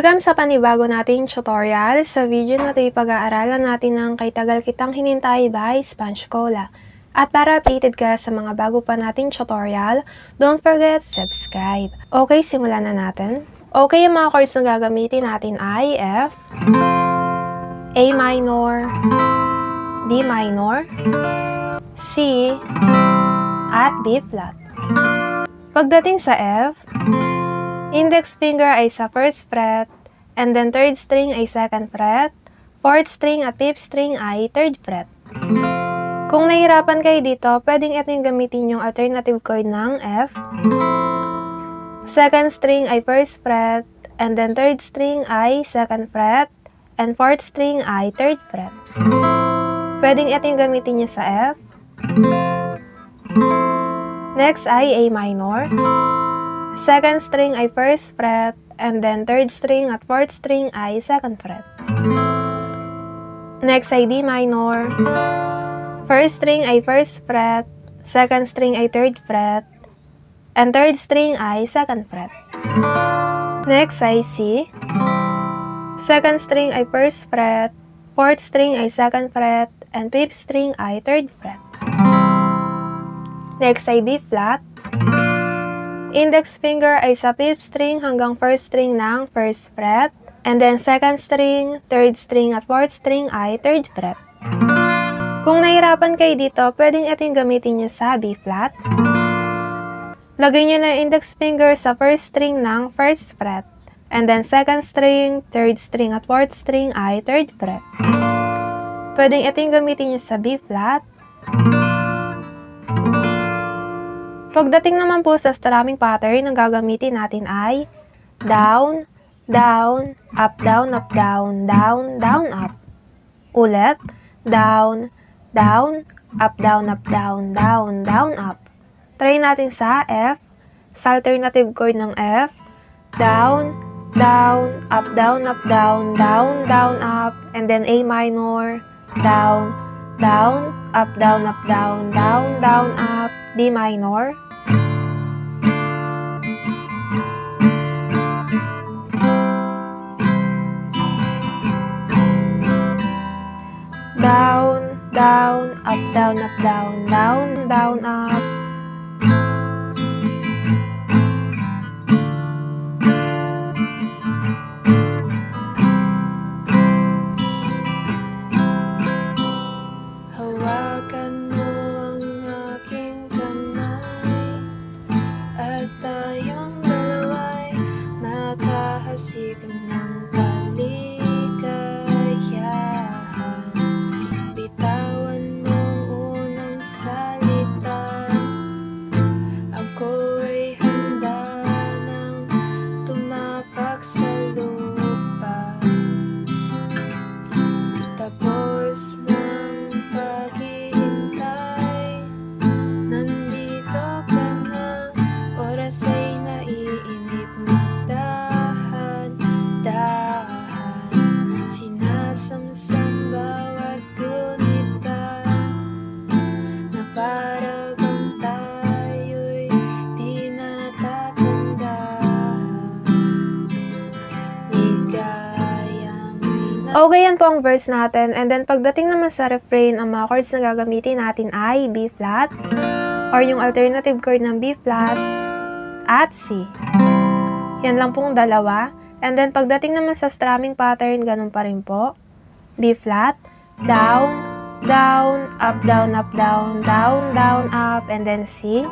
Welcome sa panibago nating tutorial. Sa video na ito, pag-aaralan natin ang Kay Tagal Kitang Hinintay by Sponge Cola. At para updated ka sa mga bago pa nating tutorial, don't forget subscribe. Okay, simulan na natin. Okay, yung mga chords na gagamitin natin ay F, A minor, D minor, C, at B flat. Pagdating sa F, index finger ay sa first fret, and then third string ay second fret, fourth string at fifth string ay third fret. Kung nahihirapan kayo dito, pwedeng ito yung gamitin yung alternative chord ng F. Second string ay first fret, and then third string ay second fret, and fourth string ay third fret. Pwedeng ito yung gamitin nyo sa F. Next ay A minor. Second string ay first fret, and then third string at fourth string ay second fret. Next ay D minor. First string ay first fret, second string ay third fret, and third string ay second fret. Next ay C. Second string ay first fret, fourth string ay second fret, and fifth string ay third fret. Next ay B flat. Index finger ay sa fifth string hanggang first string ng first fret, and then second string, third string at fourth string ay third fret. Kung nahirapan kayo dito, pwedeng ito yung gamitin nyo sa B flat. Lagay nyo na index finger sa first string ng first fret, and then second string, third string at fourth string ay third fret. Pwedeng ito yung gamitin nyo sa B flat. Pagdating naman po sa strumming pattern, ang gagamitin natin ay down, down, up, down, up, down, down, down, up. Ulit, down, down, up, down, up, down, down, down, up. Try natin sa F, sa alternative chord ng F, down, down, up, down, down, down, up, and then A minor, down, down, up, down, down, down, up, D minor. Down, down, up, down, down, down, up. Hawakan mo ang aking kamay, at tayong dalawa'y makahasik ng kaligayahan. Bitawan mo unang salita, ako'y handa nang tumapak sa lupa. Tapos ng paghihintay, nandito ka na, oras ay naiinip na dahan-dahan. Sinasamsam bawat gunita, na para bang tayo'y di natatandaan. Ligayang Okay, yan po ang verse natin. And then, pagdating naman sa refrain, ang mga chords na gagamitin natin ay B flat, or yung alternative chord ng B flat, at C. Yan lang pong dalawa. And then, pagdating naman sa strumming pattern, ganun pa rin po. B flat, down, down, up, down, down, down, up, and then C.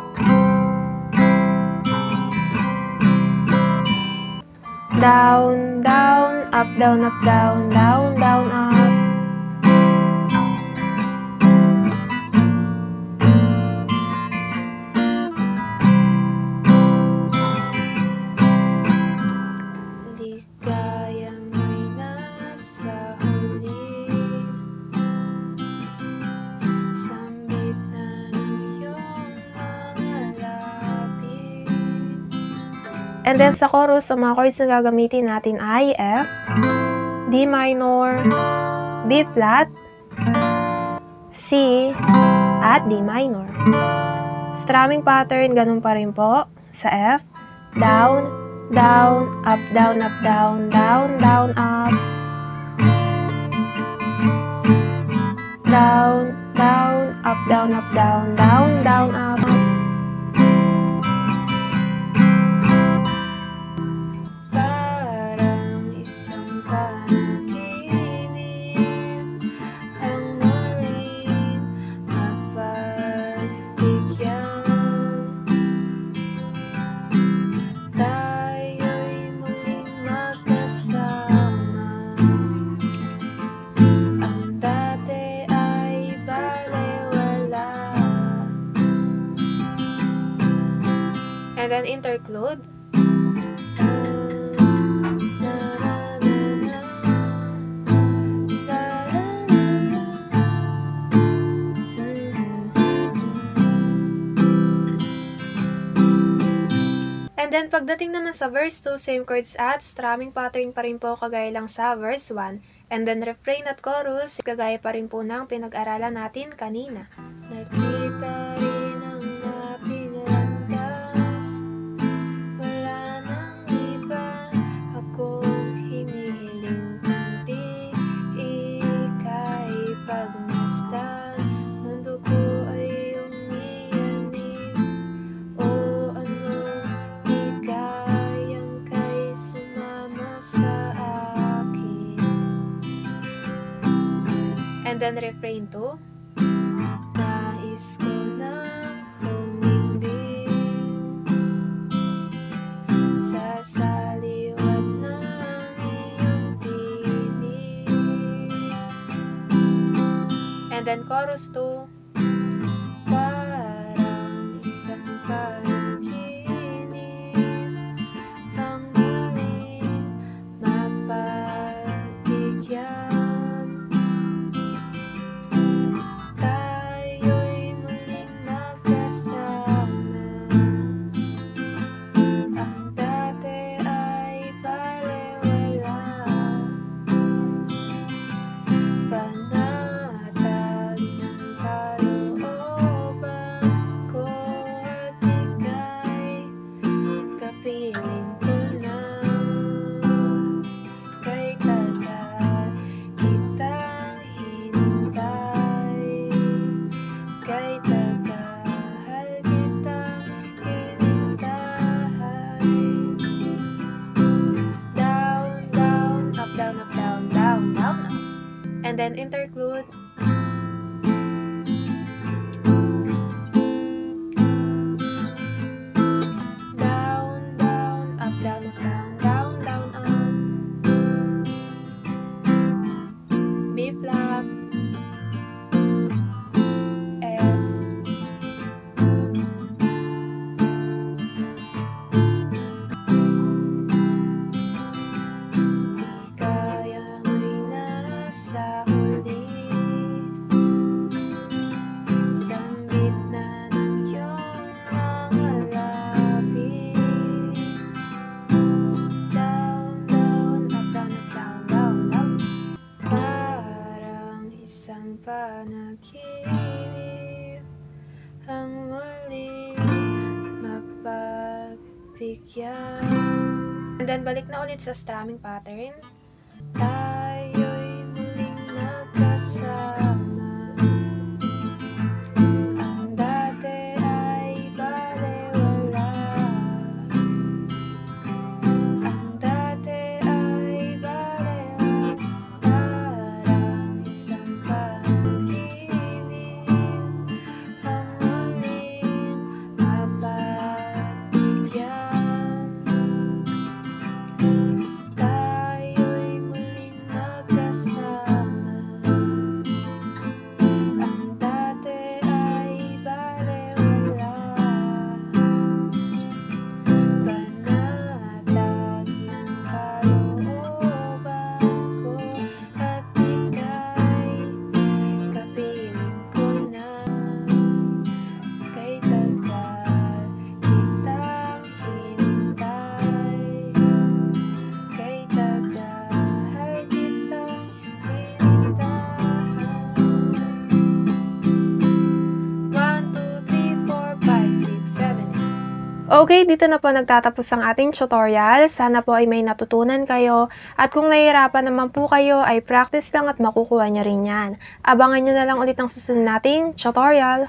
Down, down, up, down, down, down, up. Ligaya mo'y nasa huli, sambit na ng iyong mga labi. And then sa chorus, ang mga chords na gagamitin natin ay F, D minor, B flat, C, at D minor. Strumming pattern, ganun pa rin po sa F, down, down, up, down, up, down, down, down, up, down, down, up, down, up, down, down, down, up. Parang isang panaginip ang muling mapagbigyan. Tayo'y muling magkasama. Ang dati ay balewala. And then interlude. And then, pagdating naman sa verse 2, same chords at strumming pattern pa rin po kagaya lang sa verse 1. And then, refrain at chorus, kagaya pa rin po ng pinag-aralan natin kanina. Nakita rin ang ating landas, wala nang iba, akong hinihiling kundi ika'y pagmasdan. Mundo ko ay iyong iyanin, o anong higayang kay sumama sa akin. And then refrain 2. Nais ko nang umimbing sa saliwan ng iyong tinig. And then chorus 2. Parang isang panaginip ang muling mapagbigyan. Tayo'y muling magkasama. Ang dati ay balewala. Panatag ng kalooban ko at ika'y kapiling ko na. Kay tagal kitang hinintay, kay tagal kitang hinintahay. Down, down, up, down, up, down, down, down, up. And then interlude. Down, down, up, down, up, down, down, down, up. B flat, F, kaya mo'y nasa huli, sambit na ng iyong mga labi. Down, down, up, down, up, down, down, down. Parang isang panaginip ang muling mapagbigyan. And then, balik na ulit sa strumming pattern. Tayo'y muling nagkasama. Ang dati ay balewala. Ang dati ay balewala. Parang isang panaginip ang muling mapagbigyan. Tayo'y muling magkasama. Okay, dito na po nagtatapos ang ating tutorial. Sana po ay may natutunan kayo. At kung nahihirapan naman po kayo, ay practice lang at makukuha nyo rin yan. Abangan nyo na lang ulit ang susunod nating tutorial.